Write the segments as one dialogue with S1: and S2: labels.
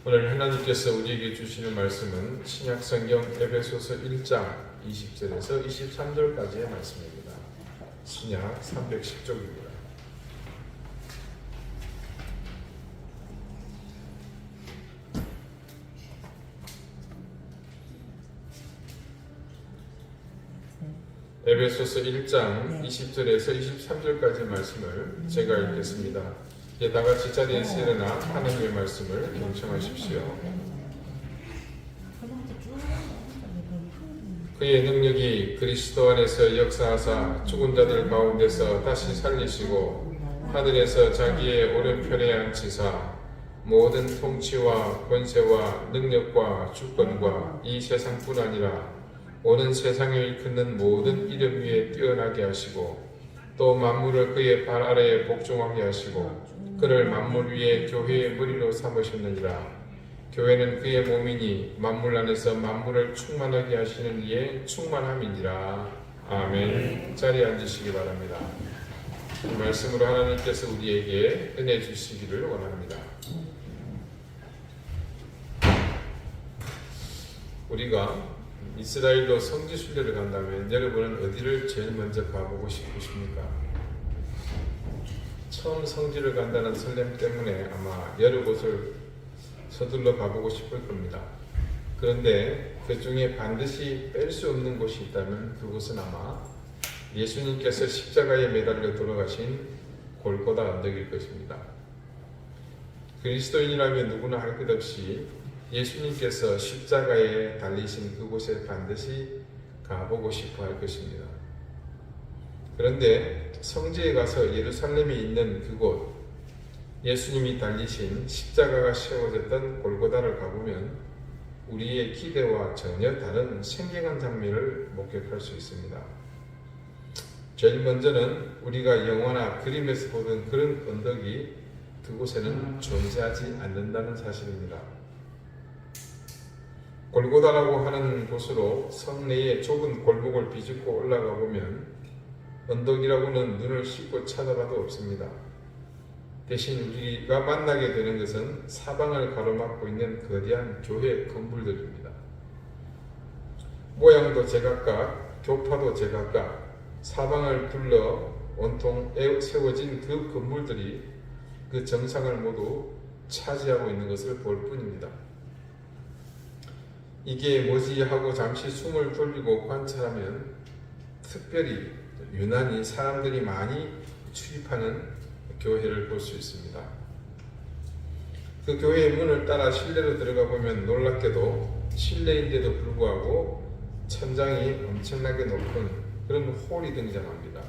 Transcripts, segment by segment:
S1: 오늘 하나님께서 우리에게 주시는 말씀은 신약성경 에베소서 1장 20절에서 23절까지의 말씀입니다. 신약 310쪽입니다. 에베소서 1장 20절에서 23절까지의 말씀을 제가 읽겠습니다. 다 같이 자리에서 일어나 하나님의 말씀을 경청하십시오. 그의 능력이 그리스도 안에서 역사하사 죽은 자들 가운데서 다시 살리시고 하늘에서 자기의 오른편에 앉히사 모든 통치와 권세와 능력과 주권과 이 세상뿐 아니라 오는 세상을 일컫는 모든 이름 위에 뛰어나게 하시고 또 만물을 그의 발 아래에 복종하게 하시고 그를 만물 위에 교회의 머리로 삼으셨느니라. 교회는 그의 몸이니 만물 안에서 만물을 충만하게 하시는 이의 충만함이니라. 아멘. 자리에 앉으시기 바랍니다. 이 말씀으로 하나님께서 우리에게 은혜 주시기를 원합니다. 우리가 이스라엘로 성지 순례를 간다면 여러분은 어디를 제일 먼저 가보고 싶으십니까? 처음 성지를 간다는 설렘 때문에 아마 여러 곳을 서둘러 가보고 싶을 겁니다. 그런데 그 중에 반드시 뺄 수 없는 곳이 있다면 그곳은 아마 예수님께서 십자가에 매달려 돌아가신 골고다 언덕일 것입니다. 그리스도인이라면 누구나 할 것 없이 예수님께서 십자가에 달리신 그곳에 반드시 가보고 싶어 할 것입니다. 그런데 성지에 가서 예루살렘에 있는 그곳, 예수님이 달리신 십자가가 세워졌던 골고다를 가보면 우리의 기대와 전혀 다른 생경한 장면을 목격할 수 있습니다. 제일 먼저는 우리가 영화나 그림에서 보던 그런 언덕이 그곳에는 존재하지 않는다는 사실입니다. 골고다라고 하는 곳으로 성내의 좁은 골목을 비집고 올라가 보면 언덕이라고는 눈을 씻고 찾아봐도 없습니다. 대신 우리가 만나게 되는 것은 사방을 가로막고 있는 거대한 교회 건물들입니다. 모양도 제각각, 교파도 제각각, 사방을 둘러 온통 세워진 그 건물들이 그 정상을 모두 차지하고 있는 것을 볼 뿐입니다. 이게 뭐지 하고 잠시 숨을 돌리고 관찰하면 특별히 유난히 사람들이 많이 출입하는 교회를 볼 수 있습니다. 그 교회의 문을 따라 실내로 들어가 보면 놀랍게도 실내인데도 불구하고 천장이 엄청나게 높은 그런 홀이 등장합니다.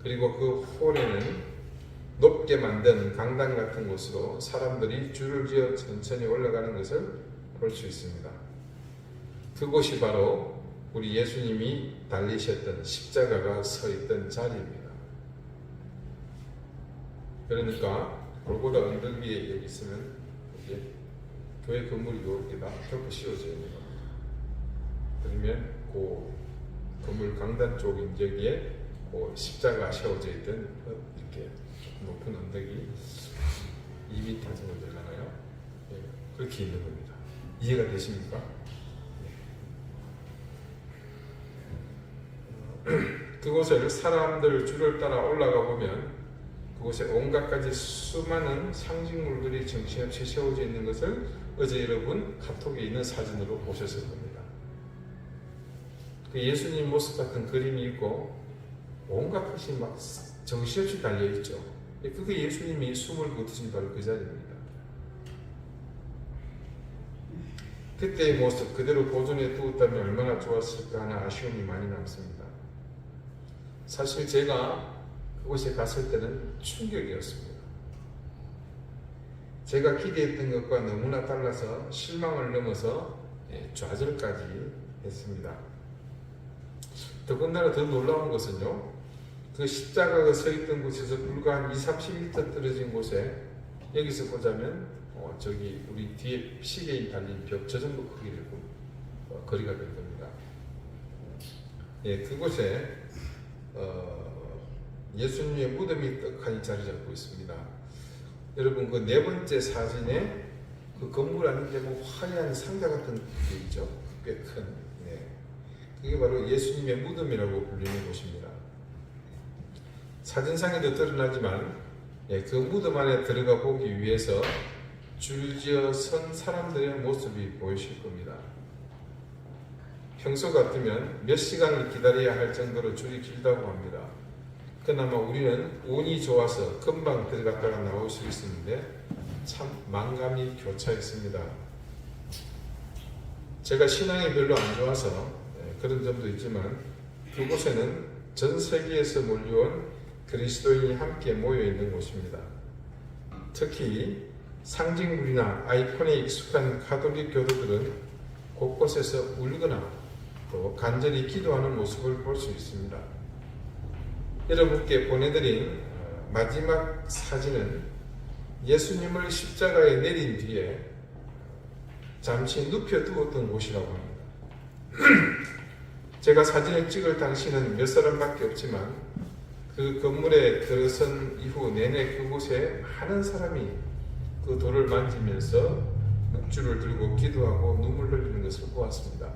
S1: 그리고 그 홀에는 높게 만든 강당 같은 곳으로 사람들이 줄을 지어 천천히 올라가는 것을 볼 수 있습니다. 그곳이 바로 우리 예수님이 달리셨던 십자가가 서 있던 자리입니다. 그러니까 골고다 언덕 위에 여기 있으면 이제 교회 건물이 이렇게 다 덮어 씌워져 있는 겁니다. 그러면 그 건물 강단 쪽 여기에 그 십자가 세워져 있던 이렇게 높은 언덕이 2m 정도 되잖아요. 그렇게 있는 겁니다. 이해가 되십니까? 그곳을 사람들 줄을 따라 올라가 보면 그곳에 온갖 가지 수많은 상징물들이 정신없이 세워져 있는 것을 어제 여러분 카톡에 있는 사진으로 보셨을 겁니다. 그 예수님 모습 같은 그림이 있고 온갖 것이 막 정신없이 달려있죠. 그게 예수님이 숨을 거두신 바로 그 자리입니다. 그때의 모습 그대로 보존해 두었다면 얼마나 좋았을까 하는 아쉬움이 많이 남습니다. 사실 제가 그곳에 갔을 때는 충격이었습니다. 제가 기대했던 것과 너무나 달라서 실망을 넘어서 좌절까지 했습니다. 더군다나 더 놀라운 것은요, 그 십자가가 서 있던 곳에서 불과 한 20-30m 떨어진 곳에 여기서 보자면 저기 우리 뒤에 시계인 달린 벽 저 정도 크기를 거리가 될 겁니다. 그곳에 예수님의 무덤이 떡하니 자리 잡고 있습니다. 여러분 그 네 번째 사진에
S2: 그 건물 안에 뭐 화려한 상자 같은 게 있죠. 꽤 큰. 네. 그게 바로 예수님의 무덤이라고 불리는 곳입니다. 사진상에도 드러나지만 그 무덤 안에 들어가 보기 위해서 줄지어 선 사람들의 모습이 보이실 겁니다. 평소 같으면 몇 시간을 기다려야 할 정도로 줄이 길다고 합니다. 그나마 우리는 운이 좋아서 금방 들어갔다가 나올 수 있었는데 참 만감이 교차했습니다. 제가 신앙이 별로 안 좋아서 그런 점도 있지만 그곳에는 전 세계에서 몰려온 그리스도인이 함께 모여 있는 곳입니다. 특히 상징물이나 아이콘에 익숙한 가톨릭 교도들은 곳곳에서 울거나 또 간절히 기도하는 모습을 볼 수 있습니다. 여러분께 보내드린 마지막 사진은 예수님을 십자가에 내린 뒤에 잠시 눕혀두었던 곳이라고 합니다. 제가 사진을 찍을 당시는 몇 사람밖에 없지만 그 건물에 들어선 이후 내내 그곳에 많은 사람이 그 돌을 만지면서 묵주를 들고 기도하고 눈물 흘리는 것을 보았습니다.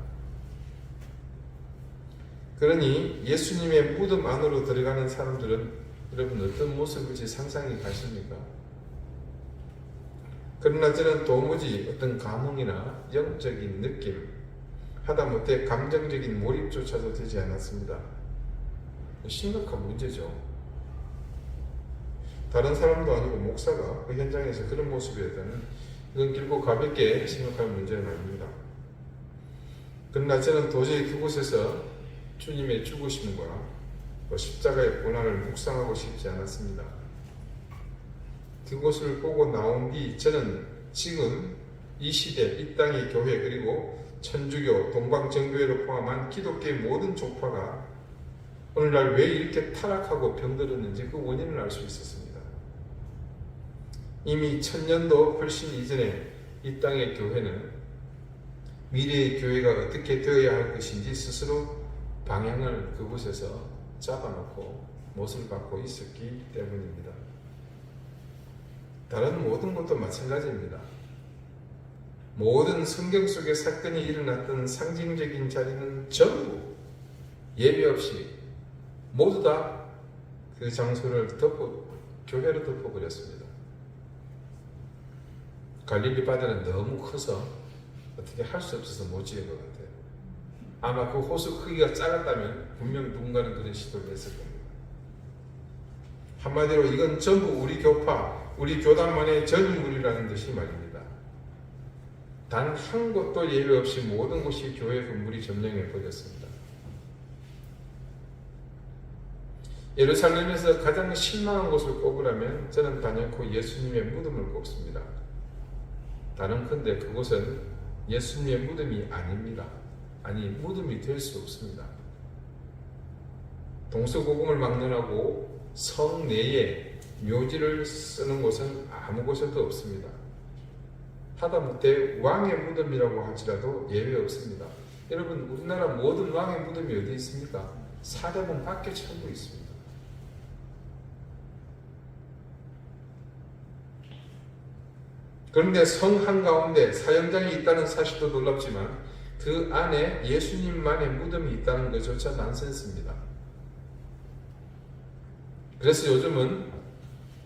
S2: 그러니 예수님의 무덤 안으로 들어가는 사람들은 여러분 어떤 모습일지 상상이 가십니까? 그러나 저는 도무지 어떤 감흥이나 영적인 느낌, 하다못해 감정적인 몰입조차도 되지 않았습니다. 심각한 문제죠. 다른 사람도 아니고 목사가 그 현장에서 그런 모습이었다면 이건 길고 가볍게 생각할 문제는 아닙니다. 그러나 저는 도저히 그곳에서 주님의 죽으심과 십자가의 고난을 묵상하고 싶지 않았습니다. 그곳을 보고 나온 뒤 저는 지금 이 시대, 이 땅의 교회 그리고 천주교, 동방정교회를 포함한 기독교의 모든 종파가 오늘날 왜 이렇게 타락하고 병들었는지 그 원인을 알 수 있었습니다. 이미 1000년도 훨씬 이전에 이 땅의 교회는 미래의 교회가 어떻게 되어야 할 것인지 스스로 방향을 그곳에서 잡아놓고 못을 받고 있었기 때문입니다. 다른 모든 것도 마찬가지입니다. 모든 성경 속의 사건이 일어났던 상징적인 자리는 전부 예외 없이 모두 다 그 장소를 교회로 덮어버렸습니다. 갈릴리 바다는 너무 커서 어떻게 할 수 없어서 못 지은 것 같아요. 아마 그 호수 크기가 작았다면 분명 누군가는 그런 시도를 했을 겁니다. 한마디로 이건 전부 우리 교파, 우리 교단만의 전유물이라는 듯이 말입니다. 단 한 곳도 예외 없이 모든 곳이 교회 건물이 점령해 버렸습니다. 예루살렘에서 가장 실망한 곳을 꼽으라면 저는 단연코 예수님의 무덤을 꼽습니다. 다른컨대 그곳은 예수님의 무덤이 아닙니다. 아니 무덤이 될 수 없습니다. 동서고금을 막론하고 성 내에 묘지를 쓰는 곳은 아무 곳에도 없습니다. 하다못해 왕의 무덤이라고 할지라도 예외 없습니다. 여러분 우리나라 모든 왕의 무덤이 어디 있습니까? 사대문 밖에 전부 있습니다. 그런데 성 한가운데 사형장이 있다는 사실도 놀랍지만 그 안에 예수님만의 무덤이 있다는 것조차 난센스입니다. 그래서 요즘은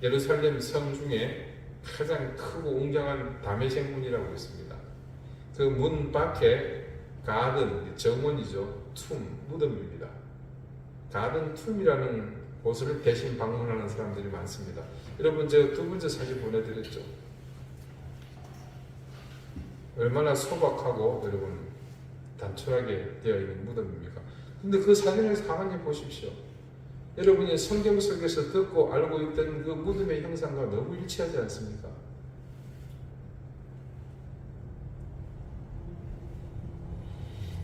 S2: 예루살렘 성 중에 가장 크고 웅장한 다메섹 문이라고 있습니다. 그 문 밖에 가든, 정원이죠. 무덤입니다. 가든 툼이라는 곳을 대신 방문하는 사람들이 많습니다. 여러분 제가 두 번째 사진 보내드렸죠. 얼마나 소박하고 여러분 단촐하게 되어 있는 무덤입니까? 근데 그 사진을 가만히 보십시오. 여러분이 성경 속에서 듣고 알고 있던 그 무덤의 형상과 너무 일치하지 않습니까?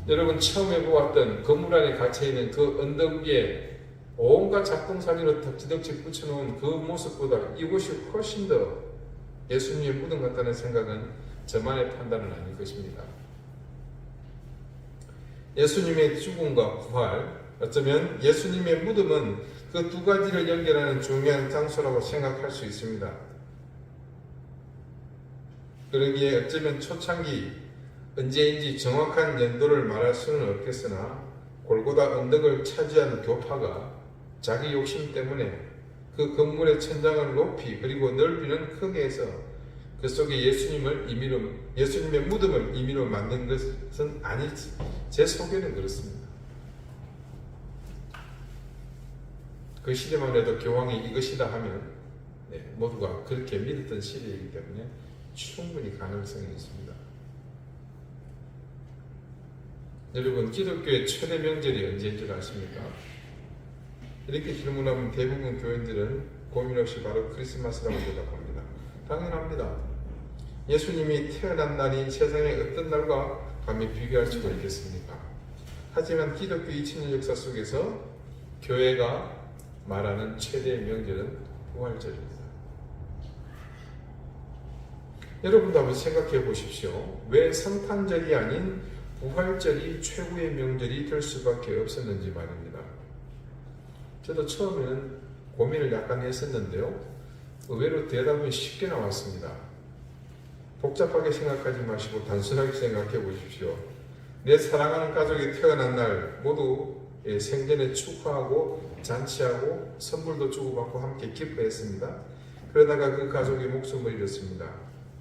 S2: 여러분 처음에 보았던 건물 안에 갇혀있는 그 언덕 위에 온갖 작동사리로 덕지덕지 붙여놓은 그 모습보다 이곳이 훨씬 더 예수님의 무덤 같다는 생각은 저만의 판단은 아닐 것입니다. 예수님의 죽음과 부활, 어쩌면 예수님의 무덤은 그 두 가지를 연결하는 중요한 장소라고 생각할 수 있습니다. 그러기에 어쩌면 초창기 언제인지 정확한 연도를 말할 수는 없겠으나 골고다 언덕을 차지한 교파가 자기 욕심 때문에 그 건물의 천장을 높이 그리고 넓이는 크게 해서 그 속에 예수님의 무덤을 임의로 만든 것은 아닐지 제 소견은 그렇습니다. 그 시대만 해도 교황이 이것이다 하면 모두가 그렇게 믿었던 시대이기 때문에 충분히 가능성이 있습니다. 여러분, 기독교의 최대 명절이 언제인 줄 아십니까? 이렇게 질문하면 대부분 교인들은 고민 없이 바로 크리스마스라고 대답합니다. 당연합니다. 예수님이 태어난 날이 세상의 어떤 날과 감히 비교할 수가 있겠습니까? 하지만 기독교 2000년 역사 속에서 교회가 말하는 최대의 명절은 부활절입니다. 여러분도 한번 생각해 보십시오. 왜 성탄절이 아닌 부활절이 최고의 명절이 될 수밖에 없었는지 말입니다. 저도 처음에는 고민을 약간 했었는데요. 의외로 대답은 쉽게 나왔습니다. 복잡하게 생각하지 마시고 단순하게 생각해 보십시오. 내 사랑하는 가족이 태어난 날 모두 생전에 축하하고 잔치하고 선물도 주고받고 함께 기뻐했습니다. 그러다가 그 가족이 목숨을 잃었습니다.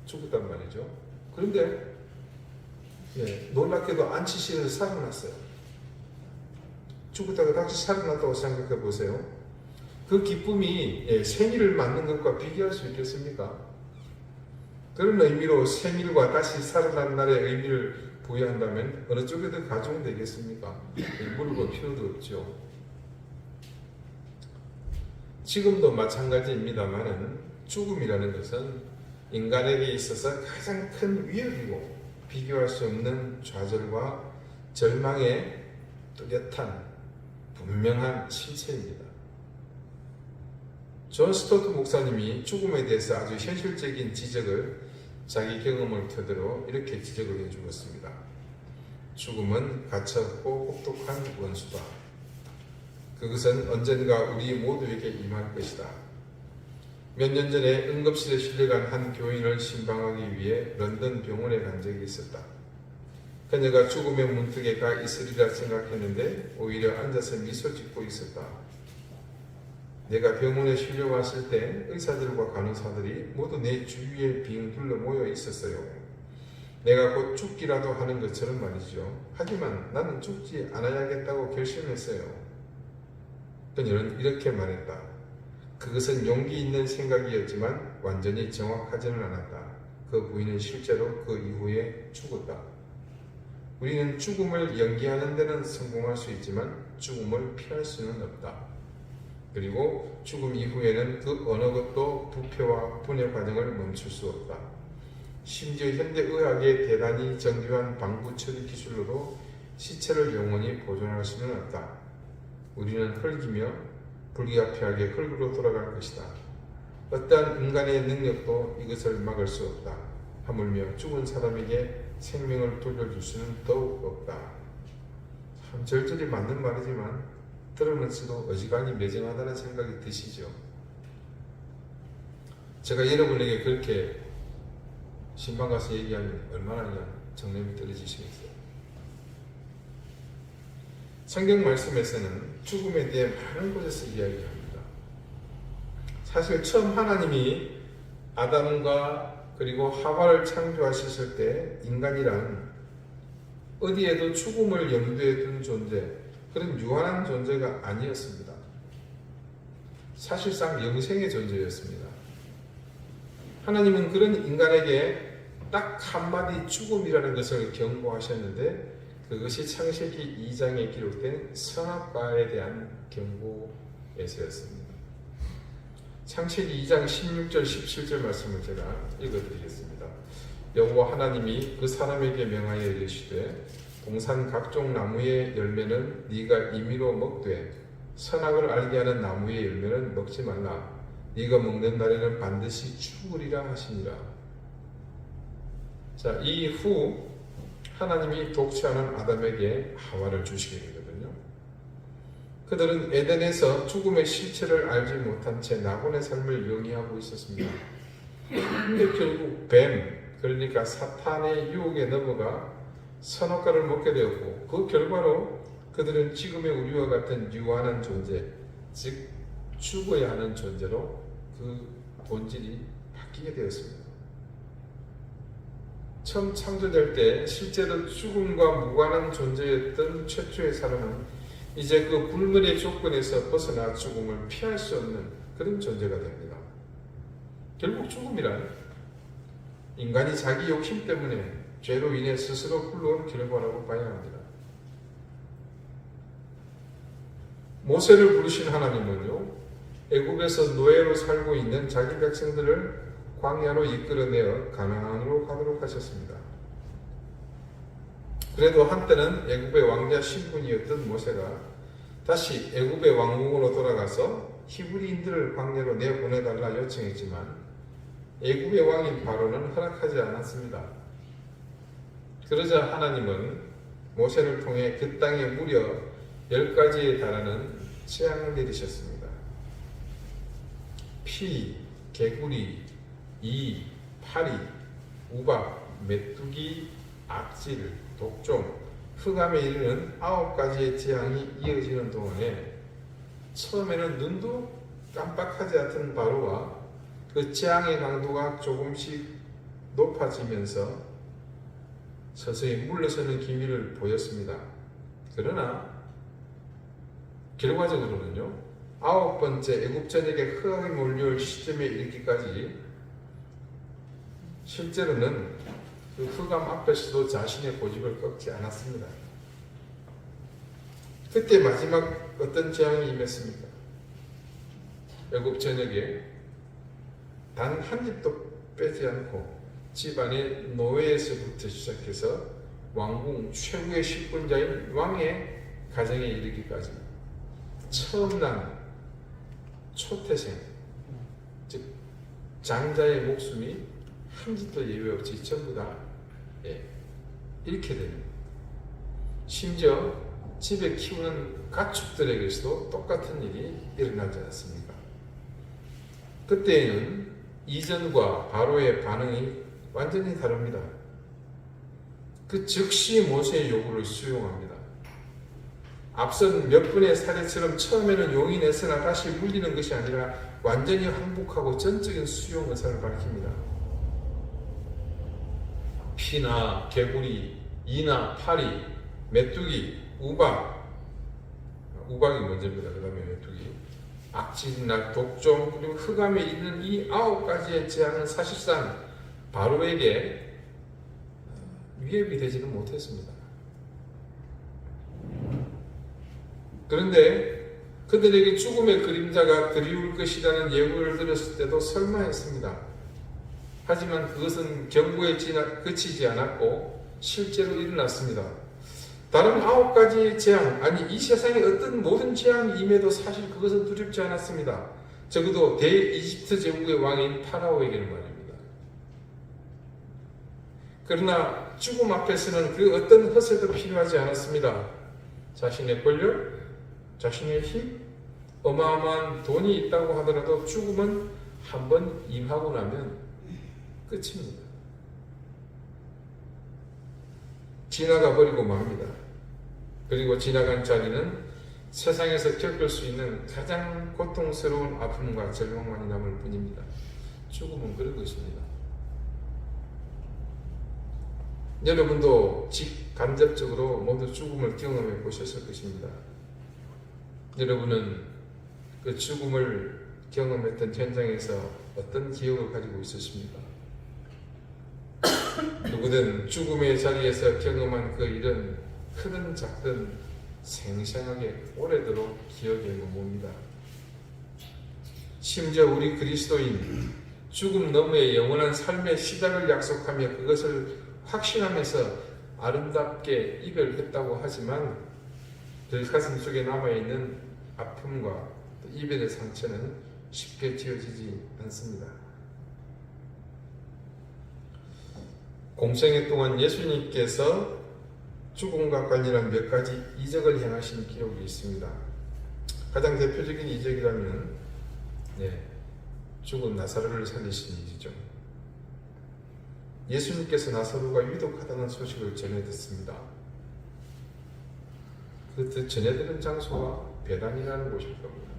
S2: 죽었단 말이죠. 그런데 놀랍게도 안치실에서 살아났어요. 죽었다가 다시 살아났다고 생각해 보세요. 그 기쁨이 생일을 맞는 것과 비교할 수 있겠습니까? 그런 의미로 생일과 다시 살아난 날의 의미를 부여한다면 어느 쪽에 더 가중되겠습니까? 물어볼 필요도 없죠. 지금도 마찬가지입니다만은 죽음이라는 것은 인간에게 있어서 가장 큰 위협이고 비교할 수 없는 좌절과 절망의 뚜렷한 분명한 실체입니다. 존 스토트 목사님이 죽음에 대해서 아주 현실적인 지적을 자기 경험을 토대로 이렇게 지적을 해주었습니다. 죽음은 가차없고 혹독한 원수다. 그것은 언젠가 우리 모두에게 임할 것이다. 몇 년 전에 응급실에 실려간 한 교인을 신방하기 위해 런던 병원에 간 적이 있었다. 그녀가 죽음의 문턱에 가 있으리라 생각했는데 오히려 앉아서 미소 짓고 있었다. 내가 병원에 실려왔을 때 의사들과 간호사들이 모두 내 주위에 빙 둘러 모여 있었어요. 내가 곧 죽기라도 하는 것처럼 말이죠. 하지만 나는 죽지 않아야겠다고 결심했어요. 그녀는 이렇게 말했다. 그것은 용기 있는 생각이었지만 완전히 정확하지는 않았다. 그 부인은 실제로 그 이후에 죽었다. 우리는 죽음을 연기하는 데는 성공할 수 있지만 죽음을 피할 수는 없다. 그리고 죽음 이후에는 그 어느 것도 부패와 분해 과정을 멈출 수 없다. 심지어 현대의학의 대단히 정교한 방부 처리 기술로도 시체를 영원히 보존할 수는 없다. 우리는 흙이며 불가피하게 흙으로 돌아갈 것이다. 어떠한 인간의 능력도 이것을 막을 수 없다. 하물며 죽은 사람에게 생명을 돌려줄 수는 더욱 없다. 참 절절히 맞는 말이지만 들으면서도 어지간히 매정하다는 생각이 드시죠. 제가 여러분에게 그렇게 신방 가서 얘기하면 얼마나 그냥 정념이 떨어지시겠어요. 성경 말씀에서는 죽음에 대해 많은 곳에서 이야기합니다. 사실 처음 하나님이 아담과 그리고 하와를 창조하셨을 때 인간이란 어디에도 죽음을 염두에 둔 존재, 그런 유한한 존재가 아니었습니다. 사실상 영생의 존재였습니다. 하나님은 그런 인간에게 딱 한마디 죽음이라는 것을 경고하셨는데 그것이 창세기 2장에 기록된 선악과에 대한 경고에서였습니다. 창세기 2장 16절 17절 말씀을 제가 읽어드리겠습니다. 여호와 하나님이 그 사람에게 명하여 이르시되 동산 각종 나무의 열매는 네가 임의로 먹되 선악을 알게 하는 나무의 열매는 먹지 말라. 네가 먹는 날에는 반드시 죽으리라 하시니라. 자, 이후 하나님이 독취하는 아담에게 하와를 주시게 되거든요. 그들은 에덴에서 죽음의 실체를 알지 못한 채 낙원의 삶을 영위하고 있었습니다. 근데 결국 뱀, 그러니까 사탄의 유혹에 넘어가 선악과를 먹게 되었고, 그 결과로 그들은 지금의 우리와 같은 유한한 존재, 즉 죽어야 하는 존재로 그 본질이 바뀌게 되었습니다. 처음 창조될 때 실제로 죽음과 무관한 존재였던 최초의 사람은 이제 그 불멸의 조건에서 벗어나 죽음을 피할 수 없는 그런 존재가 됩니다. 결국 죽음이란 인간이 자기 욕심 때문에 죄로 인해 스스로 불러온 결과라고 봐야 합니다. 모세를 부르신 하나님은요, 애굽에서 노예로 살고 있는 자기 백성들을 광야로 이끌어내어 가나안으로 가도록 하셨습니다. 그래도 한때는 애굽의 왕자 신분이었던 모세가 다시 애굽의 왕궁으로 돌아가서 히브리인들을 광야로 내보내달라 요청했지만 애굽의 왕인 바로는 허락하지 않았습니다. 그러자 하나님은 모세를 통해 그 땅에 무려 10가지에 달하는 재앙을 내리셨습니다. 피, 개구리, 이, 파리, 우박, 메뚜기, 악질, 독종, 흑암에 이르는 9가지의 재앙이 이어지는 동안에 처음에는 눈도 깜빡하지 않던 바로와 그 재앙의 강도가 조금씩 높아지면서 서서히 물러서는 기미를 보였습니다. 그러나 결과적으로는요, 9번째 애굽 전역에 흑암이 몰려올 시점에 이르기까지 실제로는 그 흑암 앞에서도 자신의 고집을 꺾지 않았습니다. 그때 마지막 어떤 재앙이 임했습니까? 애굽 전역에 단 한 집도 빼지 않고 집안의 노예에서부터 시작해서 왕궁 최고의 실권자인 왕의 가정에 이르기까지 처음 난 초태생, 즉 장자의 목숨이 한 집도 예외 없이 전부 다 잃게 됩니다. 심지어 집에 키우는 가축들에게서도 똑같은 일이 일어나지 않습니까? 그때에는 이전과 바로의 반응이 완전히 다릅니다. 그 즉시 모세의 요구를 수용합니다. 앞선 몇 분의 사례처럼 처음에는 용인했으나 다시 물리는 것이 아니라 완전히 항복하고 전적인 수용 의사를 밝힙니다. 피나 개구리, 이나 파리, 메뚜기, 우박이 먼저입니다. 그 다음에 메뚜기, 악질이나 독종, 그리고 흑암에 있는 이 9가지의 재앙은 사실상 바로에게 위협이 되지는 못했습니다. 그런데 그들에게 죽음의 그림자가 그리울 것이라는 예고를 들었을 때도 설마했습니다. 하지만 그것은 경고에 그치지 않았고 실제로 일어났습니다. 다른 9가지의 재앙, 아니 이 세상의 어떤 모든 재앙이 임해도 사실 그것은 두렵지 않았습니다. 적어도 대이집트 제국의 왕인 파라오에게는 말입니다. 그러나 죽음 앞에서는 그 어떤 허세도 필요하지 않았습니다. 자신의 권력, 자신의 힘, 어마어마한 돈이 있다고 하더라도 죽음은 한번 임하고 나면 끝입니다. 지나가 버리고 맙니다. 그리고 지나간 자리는 세상에서 겪을 수 있는 가장 고통스러운 아픔과 절망만이 남을 뿐입니다. 죽음은 그런 것입니다. 여러분도 직간접적으로 모두 죽음을 경험해 보셨을 것입니다. 여러분은 그 죽음을 경험했던 현장에서 어떤 기억을 가지고 있으십니까? 누구든 죽음의 자리에서 경험한 그 일은 크든 작든 생생하게 오래도록 기억에 머뭅니다. 심지어 우리 그리스도인 죽음 너머의 영원한 삶의 시작을 약속하며 그것을 확신하면서 아름답게 이별했다고 하지만 그 가슴 속에 남아있는 아픔과 이별의 상처는 쉽게 지워지지 않습니다. 공생애 동안 예수님께서 죽음과 관련한 몇 가지 이적을 행하신 기록이 있습니다. 가장 대표적인 이적이라면 죽은 나사로를 살리신 일이죠. 예수님께서 나사로가 위독하다는 소식을 전해 듣습니다. 그 전해 들은 장소가 베단이라는 곳일 겁니다.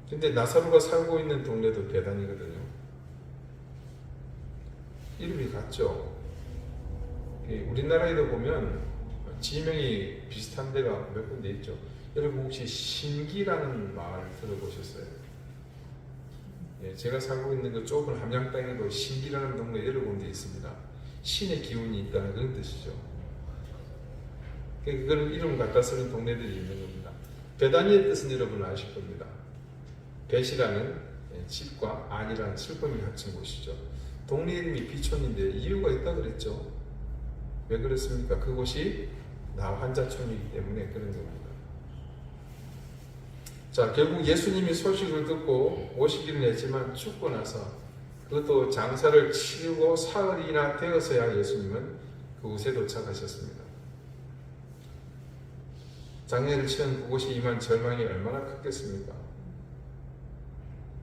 S2: 근데 나사로가 살고 있는 동네도 베단이거든요. 이름이 같죠. 우리나라에도 보면 지명이 비슷한 데가 몇 군데 있죠. 여러분 혹시 신기라는 말 들어보셨어요? 예, 제가 살고 있는 그 좁은 함양 땅에도 신기라는 동네 여러 군데 있습니다. 신의 기운이 있다는 그런 뜻이죠. 그런 이름 갖다 쓰는 동네들이 있는 겁니다. 베다니의 뜻은 여러분 아실 겁니다. 벳이라는 집과 안이라는 슬픔이 합친 곳이죠. 동네 이름이 비촌인데 이유가 있다 그랬죠. 왜 그렇습니까? 그곳이 나환자촌이기 때문에 그런 겁니다. 자, 결국 예수님이 소식을 듣고 오시기는 했지만 죽고 나서 그것도 장사를 치르고 사흘이나 되어서야 예수님은 그곳에 도착하셨습니다. 장례를 치른 그곳이 임한 절망이 얼마나 컸겠습니까?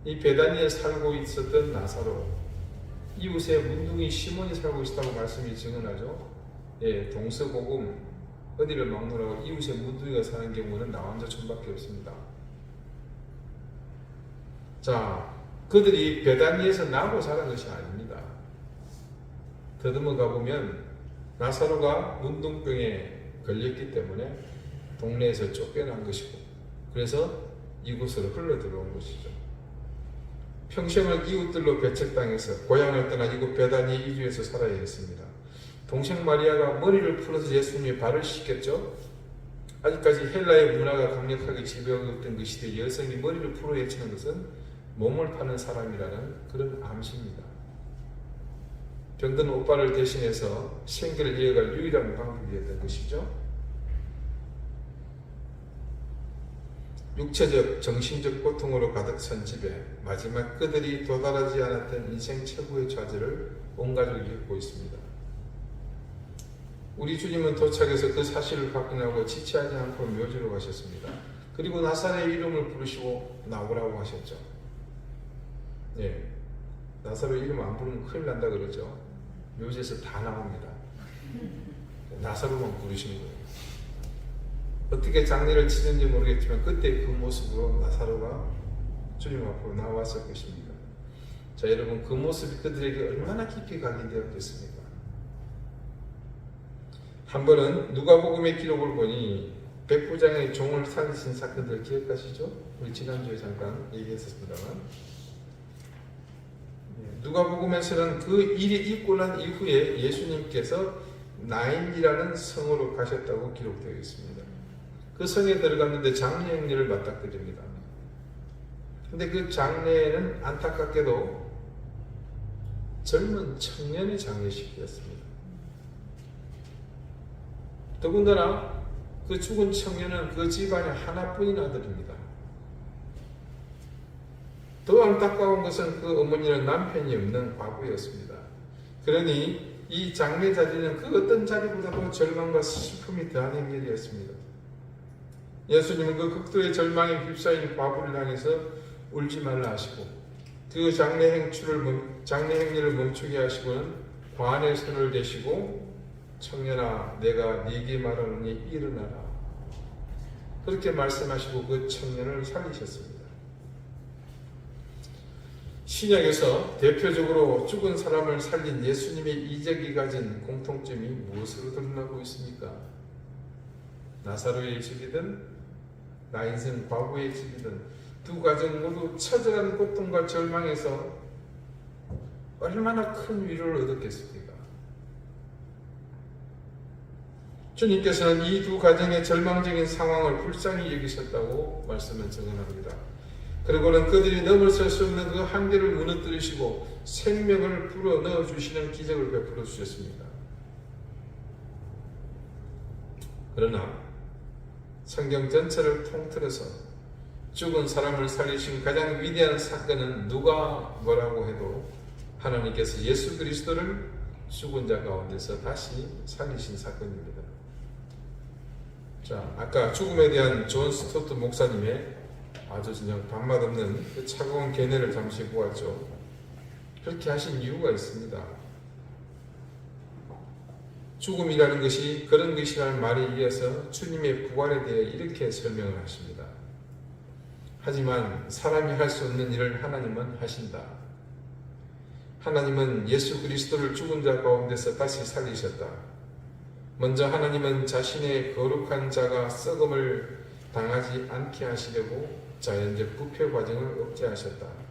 S2: 이 베다니에 살고 있었던 나사로, 이웃에 문둥이 시몬이 살고 있다고 말씀이 증언하죠. 예, 동서복음 어디를 막노라고 이웃에 문둥이가 사는 경우는 나환자촌밖에 없습니다. 자, 그들이 베다니에서 나고 자란 것이 아닙니다. 더듬어 가보면 나사로가 문둥병에 걸렸기 때문에 동네에서 쫓겨난 것이고, 그래서 이곳으로 흘러 들어온 것이죠. 평생을 이웃들로 배척당해서 고향을 떠나 이곳 베다니에 이주해서 살아야 했습니다. 동생 마리아가 머리를 풀어서 예수님의 발을 씻겼죠. 아직까지 헬라의 문화가 강력하게 지배하고 있던 그 시대에 여성이 머리를 풀어 헤치는 것은 몸을 파는 사람이라는 그런 암시입니다. 병든 오빠를 대신해서 생계를 이어갈 유일한 방법이었던 것이죠. 육체적, 정신적 고통으로 가득 찬 집에 마지막 그들이 도달하지 않았던 인생 최고의 좌절을 온 가족이 겪고 있습니다. 우리 주님은 도착해서 그 사실을 확인하고 지체하지 않고 묘지로 가셨습니다. 그리고 나사로의 이름을 부르시고 나오라고 하셨죠. 예, 나사로 이름 안 부르면 큰일 난다 그러죠. 묘지에서 다 나옵니다. 나사로만 부르시는 거예요. 어떻게 장례를 치는지 모르겠지만 그때 그 모습으로 나사로가 주님 앞으로 나왔을 것입니다. 자, 여러분, 그 모습이 그들에게 얼마나 깊이 각인되었겠습니까? 한 번은 누가복음의 기록을 보니 백부장의 종을 살리신 사건들 기억하시죠? 우리 지난주에 잠깐 얘기했었습니다만, 누가복음에서는 그 일이 있고 난 이후에 예수님께서 나인이라는 성으로 가셨다고 기록되어 있습니다. 그 성에 들어갔는데 장례 행례를 맞닥뜨립니다. 근데 그 장례는 안타깝게도 젊은 청년의 장례식이었습니다. 더군다나 그 죽은 청년은 그 집안의 하나뿐인 아들입니다. 더 안타까운 것은 그 어머니는 남편이 없는 과부였습니다. 그러니 이 장례 자리는 그 어떤 자리보다도 절망과 슬픔이 더한 행렬이었습니다. 예수님은 그 극도의 절망에 휩싸인 과부를 향해서 울지 말라 하시고, 그 장례 행렬을 멈추게 하시고는 관의 손을 대시고, 청년아, 내가 네게 말하노니 일어나라, 그렇게 말씀하시고 그 청년을 살리셨습니다. 신약에서 대표적으로 죽은 사람을 살린 예수님의 이적이 가진 공통점이 무엇으로 드러나고 있습니까? 나사로의 집이든 나인성 과부의 집이든 두 가정 모두 처절한 고통과 절망에서 얼마나 큰 위로를 얻었겠습니까? 주님께서는 이 두 가정의 절망적인 상황을 불쌍히 여기셨다고 말씀을 증언합니다. 그리고는 그들이 넘어설 수 없는 그 한계를 무너뜨리시고 생명을 불어 넣어주시는 기적을 베풀어 주셨습니다. 그러나 성경 전체를 통틀어서 죽은 사람을 살리신 가장 위대한 사건은 누가 뭐라고 해도 하나님께서 예수 그리스도를 죽은 자 가운데서 다시 살리신 사건입니다. 자, 아까 죽음에 대한 존 스토트 목사님의 아주 그냥 밥맛 없는 그 차가운 견해를 잠시 보았죠. 그렇게 하신 이유가 있습니다. 죽음이라는 것이 그런 것이라는 말에 이어서 주님의 부활에 대해 이렇게 설명을 하십니다. 하지만 사람이 할 수 없는 일을 하나님은 하신다. 하나님은 예수 그리스도를 죽은 자 가운데서 다시 살리셨다. 먼저 하나님은 자신의 거룩한 자가 썩음을 당하지 않게 하시려고 자연적 부패 과정을 억제하셨다.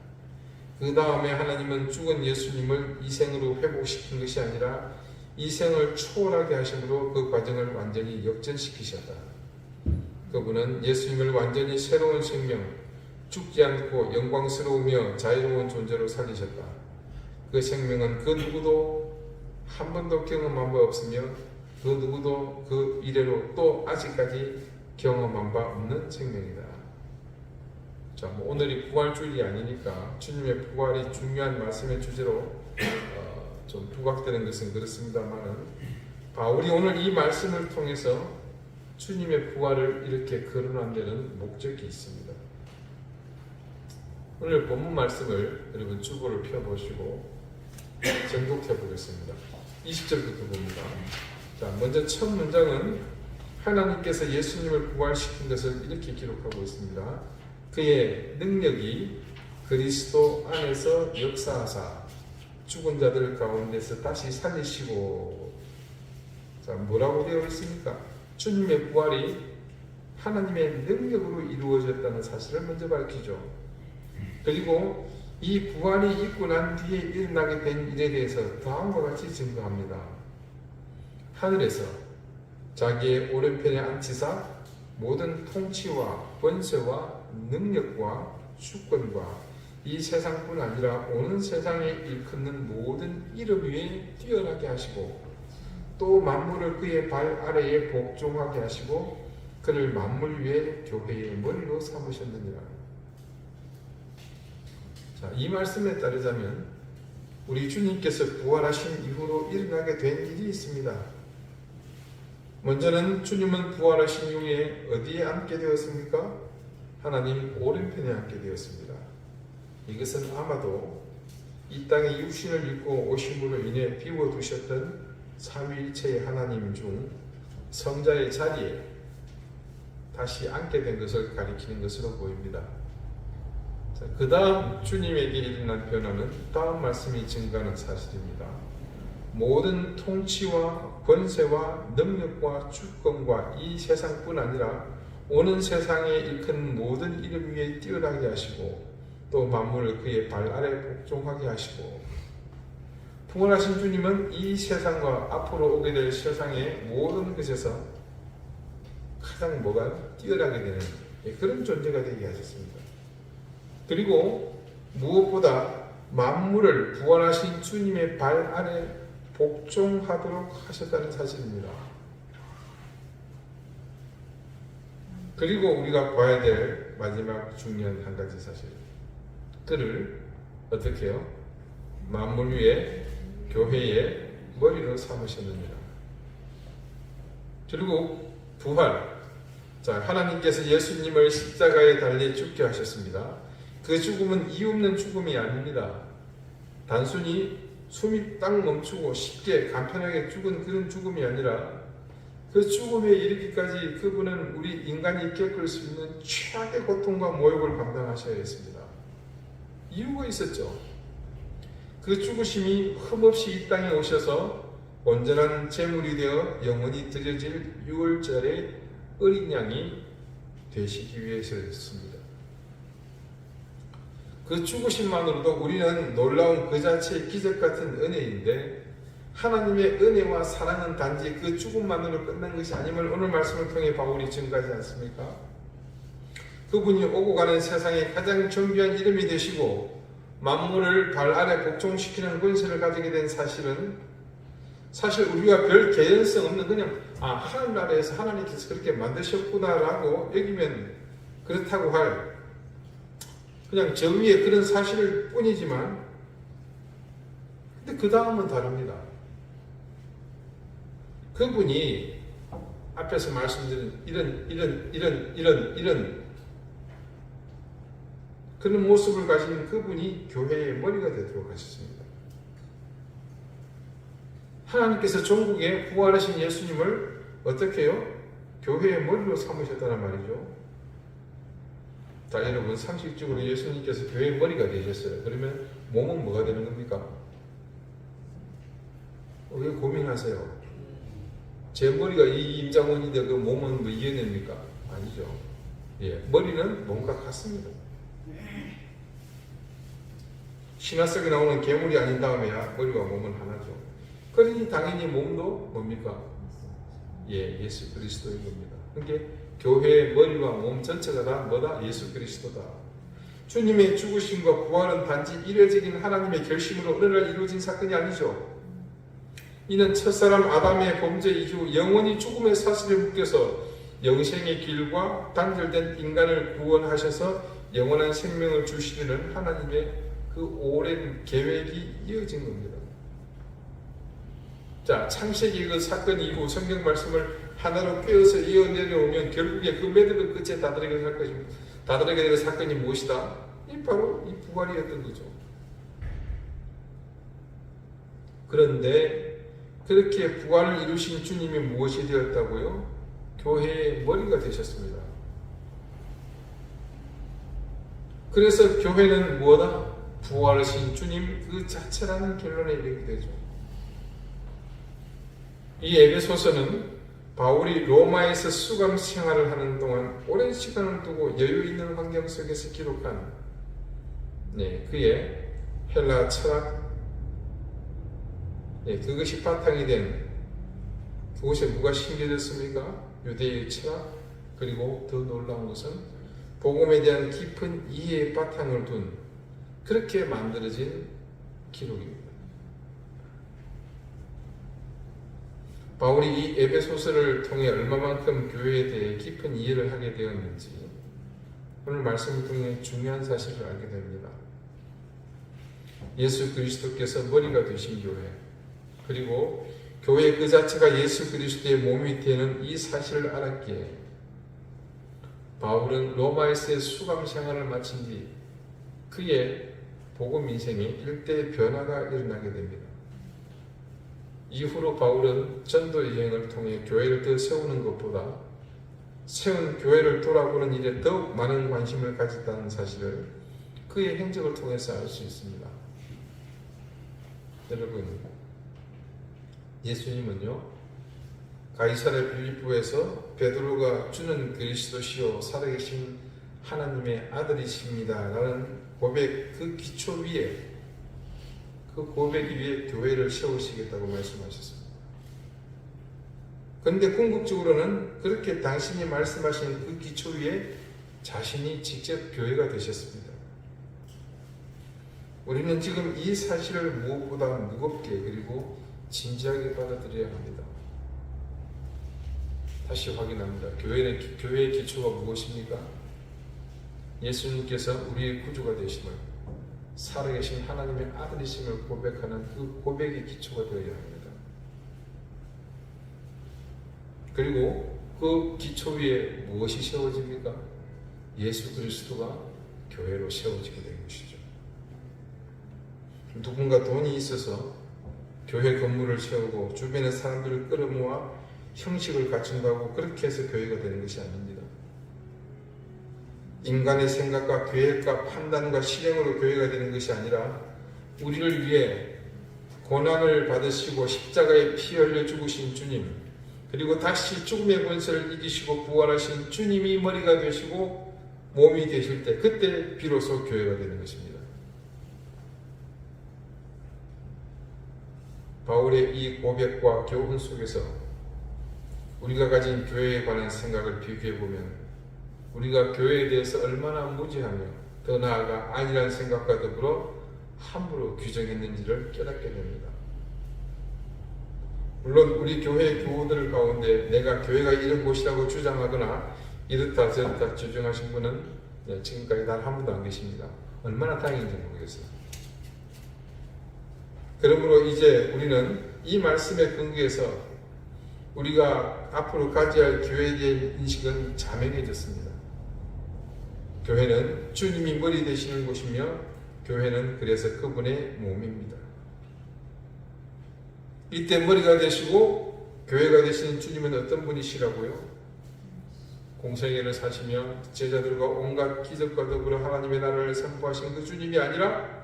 S2: 그 다음에 하나님은 죽은 예수님을 이 생으로 회복시킨 것이 아니라 이 생을 초월하게 하심으로 그 과정을 완전히 역전시키셨다. 그분은 예수님을 완전히 새로운 생명, 죽지 않고 영광스러우며 자유로운 존재로 살리셨다. 그 생명은 그 누구도 한 번도 경험한 바 없으며 그 누구도 그 이래로 또 아직까지 경험한 바 없는 생명이다. 자, 오늘이 부활주일이 아니니까 주님의 부활이 중요한 말씀의 주제로 좀 부각되는 것은 그렇습니다만은 바울이 오늘 이 말씀을 통해서 주님의 부활을 이렇게 거론한 데는 목적이 있습니다. 오늘 본문 말씀을 여러분 주보를 펴보시고 정독해 보겠습니다. 20절부터 봅니다. 자, 먼저 첫 문장은 하나님께서 예수님을 부활시킨 것을 이렇게 기록하고 있습니다. 그의 능력이 그리스도 안에서 역사하사 죽은 자들 가운데서 다시 살리시고. 자, 뭐라고 되어 있습니까? 주님의 부활이 하나님의 능력으로 이루어졌다는 사실을 먼저 밝히죠. 그리고 이 부활이 있고 난 뒤에 일어나게 된 일에 대해서 다음과 같이 증거합니다. 하늘에서 자기의 오른편에 앉히사 모든 통치와 권세와 능력과 주권과 이 세상뿐 아니라 오는 세상에 일컫는 모든 이름 위에 뛰어나게 하시고 또 만물을 그의 발 아래에 복종하게 하시고 그를 만물 위에 교회의 머리로 삼으셨느니라. 자, 이 말씀에 따르자면 우리 주님께서 부활하신 이후로 일어나게 된 일이 있습니다. 먼저는 주님은 부활하신 이후에 어디에 앉게 되었습니까? 하나님 오른편에 앉게 되었습니다. 이것은 아마도 이 땅에 육신을 입고 오심으로 인해 비워두셨던 삼위일체의 하나님 중 성자의 자리에 다시 앉게 된 것을 가리키는 것으로 보입니다. 그 다음 주님에게 일어난 변화는 다음 말씀이 증가하는 사실입니다. 모든 통치와 권세와 능력과 주권과 이 세상뿐 아니라 오는 세상에 일컫는 모든 이름 위에 뛰어나게 하시고 또 만물을 그의 발 아래 복종하게 하시고. 부활하신 주님은 이 세상과 앞으로 오게 될 세상의 모든 것에서 가장 뛰어나게 되는 그런 존재가 되게 하셨습니다. 그리고 무엇보다 만물을 부활하신 주님의 발 아래 복종하도록 하셨다는 사실입니다. 그리고 우리가 봐야 될 마지막 중요한 한 가지 사실, 그를 어떻게 해요? 만물 위에 교회의 머리로 삼으셨느니라. 그리고 부활. 자, 하나님께서 예수님을 십자가에 달려 죽게 하셨습니다. 그 죽음은 이유 없는 죽음이 아닙니다. 단순히 숨이 딱 멈추고 쉽게 간편하게 죽은 그런 죽음이 아니라 그 죽음에 이르기까지 그분은 우리 인간이 겪을 수 있는 최악의 고통과 모욕을 감당하셔야 했습니다. 이유가 있었죠. 그 죽으심이 흠없이 이 땅에 오셔서 온전한 제물이 되어 영원히 드려질 유월절의 어린 양이 되시기 위해서였습니다. 그 죽으심만으로도 우리는 놀라운 그 자체의 기적 같은 은혜인데 하나님의 은혜와 사랑은 단지 그 죽음만으로 끝난 것이 아님을 오늘 말씀을 통해 바울이 증가하지 않습니까? 그분이 오고 가는 세상에 가장 존귀한 이름이 되시고 만물을 발 아래 복종시키는 권세를 가지게 된 사실은 사실 우리가 별 개연성 없는 그냥 하늘나라에서 하나님께서 그렇게 만드셨구나라고 여기면 그렇다고 할 그냥 정의의 그런 사실일 뿐이지만 근데 그 다음은 다릅니다. 그분이 앞에서 말씀드린 이런 그런 모습을 가진 그분이 교회의 머리가 되도록 하셨습니다. 하나님께서 종국에 부활하신 예수님을 어떻게 해요? 교회의 머리로 삼으셨다는 말이죠. 자, 여러분, 상식적으로 예수님께서 교회의 머리가 되셨어요. 그러면 몸은 뭐가 되는 겁니까? 왜 고민하세요? 제 머리가 이 임장원인데 그 몸은 뭐 이겨냅니까? 아니죠. 예, 머리는 몸과 같습니다. 신화 속에 나오는 괴물이 아닌 다음에야 머리와 몸은 하나죠. 그러니 당연히 몸도 뭡니까? 예, 예수 그리스도인 겁니다. 그러니까 교회의 머리와 몸 전체가 다 뭐다? 예수 그리스도다. 주님의 죽으심과 부활은 단지 이례적인 하나님의 결심으로 어느 날 이루어진 사건이 아니죠. 이는 첫사람 아담의 범죄 이후 영원히 죽음의 사슬에 묶여서 영생의 길과 단절된 인간을 구원하셔서 영원한 생명을 주시려는 하나님의 그 오랜 계획이 이어진 겁니다. 자, 창세기 그 사건 이후 성경 말씀을 하나로 꿰어서 이어 내려오면 결국에 그 매듭을 끝에 다다르게 될 것입니다. 다다르게 될 사건이 무엇이다? 바로 이 부활이었던 거죠. 그런데 그렇게 부활을 이루신 주님이 무엇이 되었다고요? 교회의 머리가 되셨습니다. 그래서 교회는 뭐다? 부활하신 주님 그 자체라는 결론에 이르게 되죠. 이 에베소서는 바울이 로마에서 수감 생활을 하는 동안 오랜 시간을 두고 여유 있는 환경 속에서 기록한 그의 헬라 철학, 그것이 바탕이 된 그곳에 누가 심겨졌습니까? 유대의 철학, 그리고 더 놀라운 것은 복음에 대한 깊은 이해의 바탕을 둔 그렇게 만들어진 기록입니다. 바울이 이 에베소서를 통해 얼마만큼 교회에 대해 깊은 이해를 하게 되었는지 오늘 말씀을 통해 중요한 사실을 알게 됩니다. 예수 그리스도께서 머리가 되신 교회, 그리고 교회 그 자체가 예수 그리스도의 몸이 되는 이 사실을 알았기에 바울은 로마에서의 수감 생활을 마친 뒤 그의 복음 인생에 일대의 변화가 일어나게 됩니다. 이후로 바울은 전도 여행을 통해 교회를 더 세우는 것보다 세운 교회를 돌아보는 일에 더욱 많은 관심을 가졌다는 사실을 그의 행적을 통해서 알 수 있습니다. 여러분, 예수님은요, 가이사랴 빌립보에서 베드로가 주는 그리스도시요 살아계신 하나님의 아들이십니다 라는 고백, 그 기초 위에, 그 고백 위에 교회를 세우시겠다고 말씀하셨습니다. 그런데 궁극적으로는 그렇게 당신이 말씀하신 그 기초 위에 자신이 직접 교회가 되셨습니다. 우리는 지금 이 사실을 무엇보다 무겁게 그리고 진지하게 받아들여야 합니다. 다시 확인합니다. 교회의 기초가 무엇입니까? 예수님께서 우리의 구주가 되심을, 살아계신 하나님의 아들이심을 고백하는 그 고백의 기초가 되어야 합니다. 그리고 그 기초 위에 무엇이 세워집니까? 예수 그리스도가 교회로 세워지게 된 것이죠. 누군가 돈이 있어서 교회 건물을 세우고 주변의 사람들을 끌어모아 형식을 갖춘다고 그렇게 해서 교회가 되는 것이 아닙니다. 인간의 생각과 계획과 판단과 실행으로 교회가 되는 것이 아니라 우리를 위해 고난을 받으시고 십자가에 피 흘려 죽으신 주님, 그리고 다시 죽음의 권세를 이기시고 부활하신 주님이 머리가 되시고 몸이 되실 때, 그때 비로소 교회가 되는 것입니다. 바울의 이 고백과 교훈 속에서 우리가 가진 교회에 관한 생각을 비교해보면 우리가 교회에 대해서 얼마나 무지하며 더 나아가 아니라는 생각과 더불어 함부로 규정했는지를 깨닫게 됩니다. 물론 우리 교회 교우들 가운데 내가 교회가 이런 곳이라고 주장하거나 이렇다 저렇다 주장하신 분은 지금까지 단 한 분도 안 계십니다. 얼마나 다행인지 모르겠어요. 그러므로 이제 우리는 이 말씀의 근거에서 우리가 앞으로 가져야 할 교회에 대한 인식은 자명해졌습니다. 교회는 주님이 머리 되시는 곳이며 교회는 그래서 그분의 몸입니다. 이때 머리가 되시고 교회가 되시는 주님은 어떤 분이시라고요? 공생애를 사시며 제자들과 온갖 기적과 더불어 하나님의 나라를 선포하신 그 주님이 아니라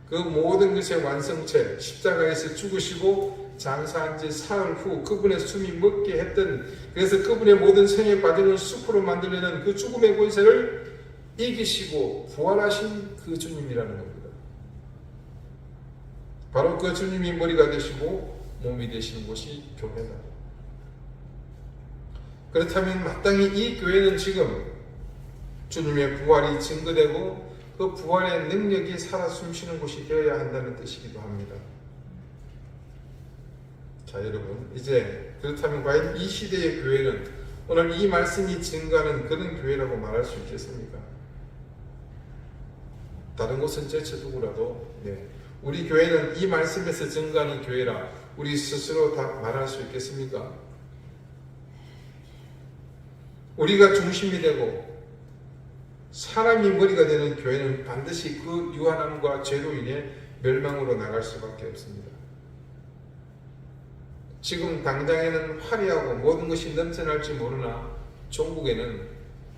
S2: 그 모든 것의 완성체, 십자가에서 죽으시고 장사한 지 사흘 후 그분의 숨이 멎게 했던, 그래서 그분의 모든 생애 과정을 숲으로 만들려는 그 죽음의 권세를 이기시고 부활하신 그 주님이라는 겁니다. 바로 그 주님이 머리가 되시고 몸이 되시는 곳이 교회다. 그렇다면 마땅히 이 교회는 지금 주님의 부활이 증거되고 그 부활의 능력이 살아 숨쉬는 곳이 되어야 한다는 뜻이기도 합니다. 자, 여러분, 이제 그렇다면 과연 이 시대의 교회는 오늘 이 말씀이 증거하는 그런 교회라고 말할 수 있겠습니까? 다른 곳은 제쳐두고라도 우리 교회는 이 말씀에서 증거하는 교회라 우리 스스로 다 말할 수 있겠습니까? 우리가 중심이 되고 사람이 머리가 되는 교회는 반드시 그 유한함과 죄로 인해 멸망으로 나갈 수밖에 없습니다. 지금 당장에는 화려하고 모든 것이 넘쳐날지 모르나 종국에는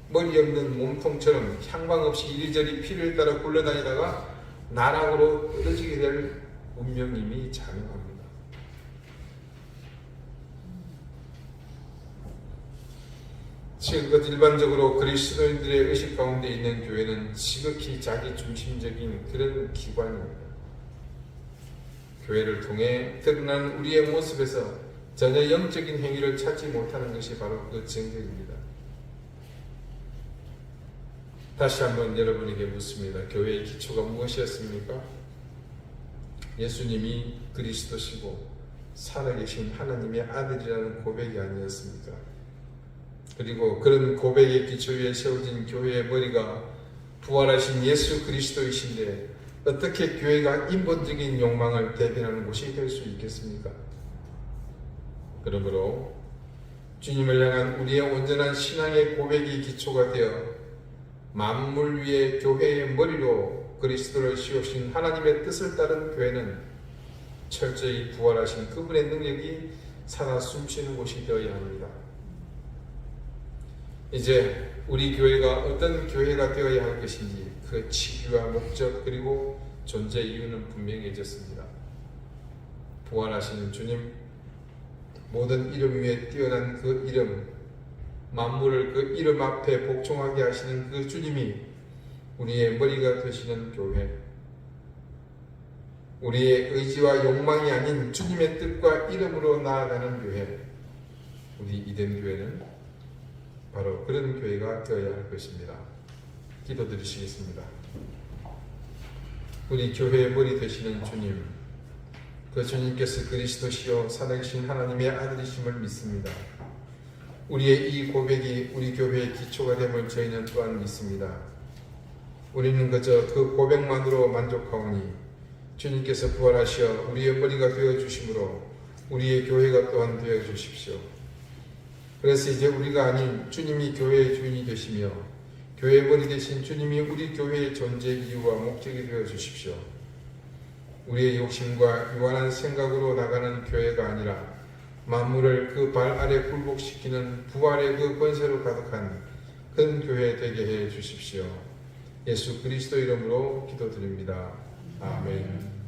S2: 머리 없는 몸통처럼 향방 없이 이리저리 피를 따라 굴러다니다가 나락으로 떨어지게 될 운명임이 자명합니다. 지금껏 일반적으로 그리스도인들의 의식 가운데 있는 교회는 지극히 자기 중심적인 그런 기관입니다. 교회를 통해 드러난 우리의 모습에서 전혀 영적인 행위를 찾지 못하는 것이 바로 그 증거입니다. 다시 한번 여러분에게 묻습니다. 교회의 기초가 무엇이었습니까? 예수님이 그리스도시고 살아계신 하나님의 아들이라는 고백이 아니었습니까? 그리고 그런 고백의 기초 위에 세워진 교회의 머리가 부활하신 예수 그리스도이신데 어떻게 교회가 인본적인 욕망을 대변하는 곳이 될 수 있겠습니까? 그러므로 주님을 향한 우리의 온전한 신앙의 고백이 기초가 되어 만물 위에 교회의 머리로 그리스도를 씌우신 하나님의 뜻을 따른 교회는 철저히 부활하신 그분의 능력이 살아 숨쉬는 곳이 되어야 합니다. 이제 우리 교회가 어떤 교회가 되어야 할 것인지 그 취지와 목적 그리고 존재 이유는 분명해졌습니다. 부활하시는 주님, 모든 이름 위에 뛰어난 그 이름, 만물을 그 이름 앞에 복종하게 하시는 그 주님이 우리의 머리가 되시는 교회, 우리의 의지와 욕망이 아닌 주님의 뜻과 이름으로 나아가는 교회, 우리 이된 교회는 바로 그런 교회가 되어야 할 것입니다. 기도드리시겠습니다. 우리 교회의 머리 되시는 주님, 그 주님께서 그리스도시요 살아계신 하나님의 아들이심을 믿습니다. 우리의 이 고백이 우리 교회의 기초가 됨을 저희는 또한 믿습니다. 우리는 그저 그 고백만으로 만족하오니 주님께서 부활하시어 우리의 머리가 되어주심으로 우리의 교회가 또한 되어주십시오. 그래서 이제 우리가 아닌 주님이 교회의 주인이 되시며 교회의 머리 되신 주님이 우리 교회의 존재 이유와 목적이 되어주십시오. 우리의 욕심과 유한한 생각으로 나가는 교회가 아니라 만물을 그 발 아래 굴복시키는 부활의 그 권세로 가득한 큰 교회 되게 해 주십시오. 예수 그리스도 이름으로 기도드립니다. 아멘.